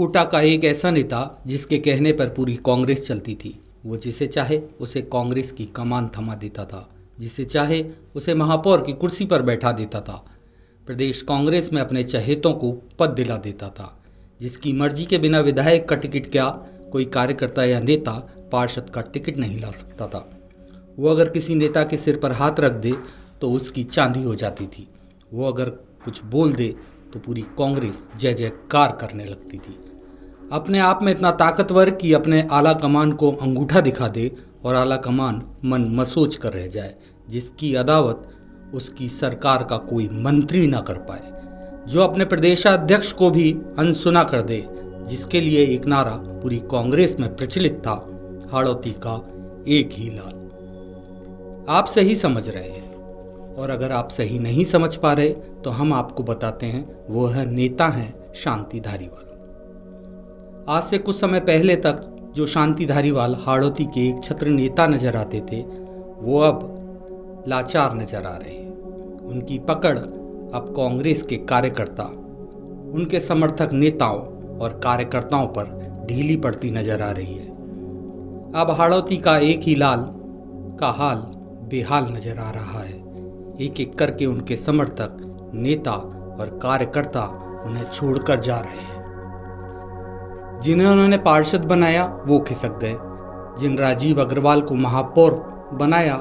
कोटा का एक ऐसा नेता जिसके कहने पर पूरी कांग्रेस चलती थी। वो जिसे चाहे उसे कांग्रेस की कमान थमा देता था, जिसे चाहे उसे महापौर की कुर्सी पर बैठा देता था, प्रदेश कांग्रेस में अपने चहेतों को पद दिला देता था। जिसकी मर्जी के बिना विधायक का टिकट क्या, कोई कार्यकर्ता या नेता पार्षद का टिकट नहीं ला सकता था। वो अगर किसी नेता के सिर पर हाथ रख दे तो उसकी चांदी हो जाती थी। वो अगर कुछ बोल दे तो पूरी कांग्रेस जय जयकार करने लगती थी। अपने आप में इतना ताकतवर कि अपने आला कमान को अंगूठा दिखा दे और आला कमान मन मसोच कर रह जाए, जिसकी अदावत उसकी सरकार का कोई मंत्री ना कर पाए, जो अपने प्रदेशाध्यक्ष को भी अनसुना कर दे, जिसके लिए एक नारा पूरी कांग्रेस में प्रचलित था, हाड़ौती का एक ही लाल। आप सही समझ रहे हैं, और अगर आप सही नहीं समझ पा रहे तो हम आपको बताते हैं, वो है नेता हैं शांति धारीवाल। आज से कुछ समय पहले तक जो शांति धारीवाल हाड़ौती के एक छत्र नेता नजर आते थे, वो अब लाचार नजर आ रहे हैं। उनकी पकड़ अब कांग्रेस के कार्यकर्ता, उनके समर्थक नेताओं और कार्यकर्ताओं पर ढीली पड़ती नजर आ रही है। अब हाड़ौती का एक ही लाल का हाल बेहाल नजर आ रहा है। एक एक करके उनके समर्थक, नेता और कार्यकर्ता उन्हें छोड़कर जा रहे हैं। जिन्हें उन्होंने पार्षद बनाया वो खिसक गए। जिन राजीव अग्रवाल को महापौर बनाया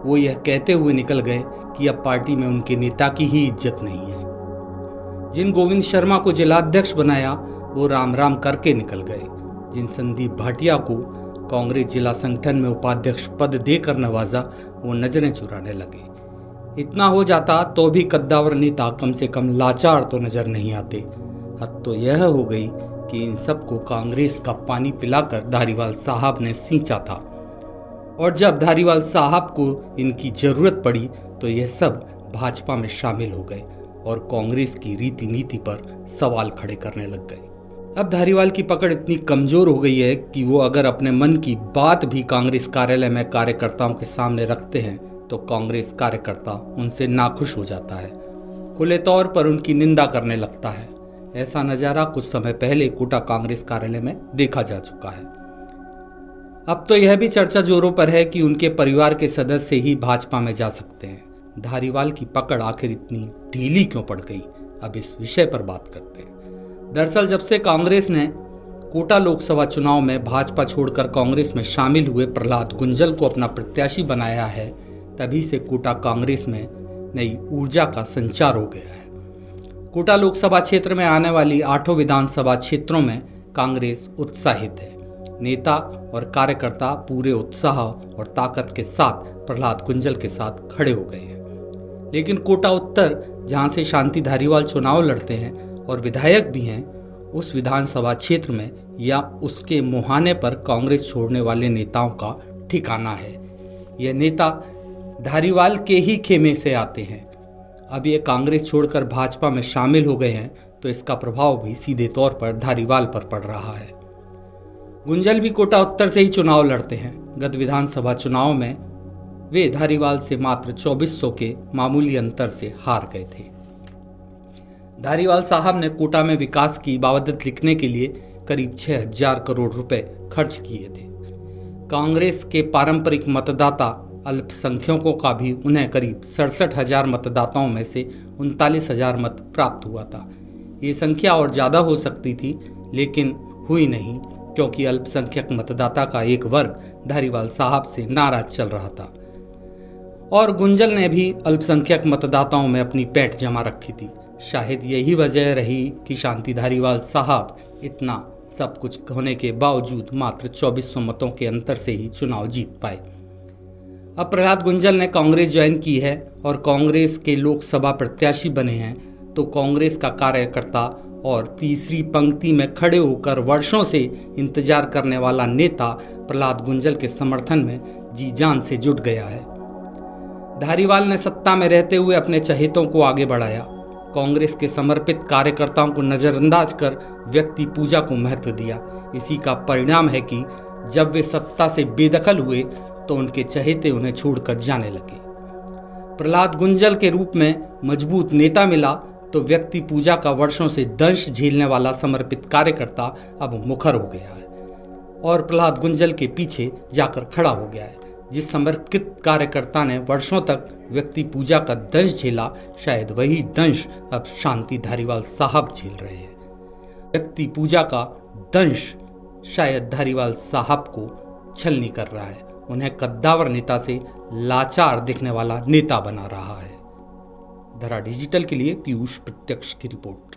वो यह कहते हुए निकल गए कि अब पार्टी में उनके नेता की ही इज्जत नहीं है। जिन गोविंद शर्मा को जिलाध्यक्ष बनाया वो राम राम करके निकल गए। जिन संदीप भाटिया को कांग्रेस जिला संगठन में उपाध्यक्ष पद देकर नवाजा, वो नजरें चुराने लगे। इतना हो जाता तो भी कद्दावर नेता कम से कम लाचार तो नजर नहीं आते। हद तो यह हो गई कि इन सबको कांग्रेस का पानी पिलाकर धारीवाल साहब ने सींचा था, और जब धारीवाल साहब को इनकी जरूरत पड़ी तो यह सब भाजपा में शामिल हो गए और कांग्रेस की रीति नीति पर सवाल खड़े करने लग गए। अब धारीवाल की पकड़ इतनी कमजोर हो गई है कि वो अगर अपने मन की बात भी कांग्रेस कार्यालय में कार्यकर्ताओं के सामने रखते हैं तो कांग्रेस कार्यकर्ता उनसे नाखुश हो जाता है, खुले तौर पर उनकी निंदा करने लगता है। ऐसा नजारा कुछ समय पहले कोटा कांग्रेस कार्यालय में देखा जा चुका है। अब तो यह भी चर्चा जोरों पर है कि उनके परिवार के सदस्य ही भाजपा में जा सकते हैं। धारीवाल की पकड़ आखिर इतनी ढीली क्यों पड़ गई, अब इस विषय पर बात करते हैं। दरअसल जब से कांग्रेस ने कोटा लोकसभा चुनाव में भाजपा छोड़कर कांग्रेस में शामिल हुए प्रहलाद गुंजल को अपना प्रत्याशी बनाया है, तभी से कोटा कांग्रेस में नई ऊर्जा का संचार हो गया है। कोटा लोकसभा क्षेत्र में आने वाली 8 विधानसभा क्षेत्रों में कांग्रेस उत्साहित है। नेता और कार्यकर्ता पूरे उत्साह और ताकत के साथ प्रहलाद गुंजल के साथ खड़े हो गए हैं। लेकिन कोटा उत्तर, जहां से शांति धारीवाल चुनाव लड़ते हैं और विधायक भी हैं, उस विधानसभा क्षेत्र में या उसके मुहाने पर कांग्रेस छोड़ने वाले नेताओं का ठिकाना है। यह नेता धारीवाल के ही खेमे से आते हैं। अब ये कांग्रेस छोड़कर भाजपा में शामिल हो गए हैं तो इसका प्रभाव भी सीधे तौर पर धारीवाल पर पड़ रहा है। गुंजल भी कोटा उत्तर से ही चुनाव लड़ते हैं। गत विधानसभा चुनाव में वे धारीवाल से मात्र 2400 के मामूली अंतर से हार गए थे। धारीवाल साहब ने कोटा में विकास की इबादत लिखने के लिए करीब 6000 करोड़ रुपए खर्च किए थे। कांग्रेस के पारंपरिक मतदाता अल्पसंख्यकों का भी उन्हें करीब 67,000 मतदाताओं में से 39,000 मत प्राप्त हुआ था। ये संख्या और ज्यादा हो सकती थी, लेकिन हुई नहीं, क्योंकि अल्पसंख्यक मतदाता का एक वर्ग धारीवाल साहब से नाराज चल रहा था और गुंजल ने भी अल्पसंख्यक मतदाताओं में अपनी पैठ जमा रखी थी। शायद यही वजह रही कि शांति धारीवाल साहब इतना सब कुछ होने के बावजूद मात्र 2400 मतों के अंतर से ही चुनाव जीत पाए। अब प्रहलाद गुंजल ने कांग्रेस ज्वाइन की है और कांग्रेस के लोकसभा प्रत्याशी बने हैं, तो कांग्रेस का कार्यकर्ता और तीसरी पंक्ति में खड़े होकर वर्षों से इंतजार करने वाला नेता प्रहलाद गुंजल के समर्थन में जी जान से जुट गया है। धारीवाल ने सत्ता में रहते हुए अपने चहेतों को आगे बढ़ाया। कांग्रेस के समर्पित कार्यकर्ताओं को नजरअंदाज कर व्यक्ति पूजा को महत्व दिया। इसी का परिणाम है कि जब वे सत्ता से बेदखल हुए तो उनके चहेते उन्हें छोड़कर जाने लगे। प्रहलाद गुंजल के रूप में मजबूत नेता मिला तो व्यक्ति पूजा का वर्षों से दंश झेलने वाला समर्पित कार्यकर्ता अब मुखर हो गया है और प्रहलाद गुंजल के पीछे जाकर खड़ा हो गया है। जिस समर्पित कार्यकर्ता ने वर्षों तक व्यक्ति पूजा का दंश झेला, शायद वही दंश अब शांति धारीवाल साहब झेल रहे हैं। व्यक्ति पूजा का दंश शायद धारीवाल साहब को छलनी कर रहा है, उन्हें कद्दावर नेता से लाचार दिखने वाला नेता बना रहा है। धरा डिजिटल के लिए पीयूष प्रत्यक्ष की रिपोर्ट।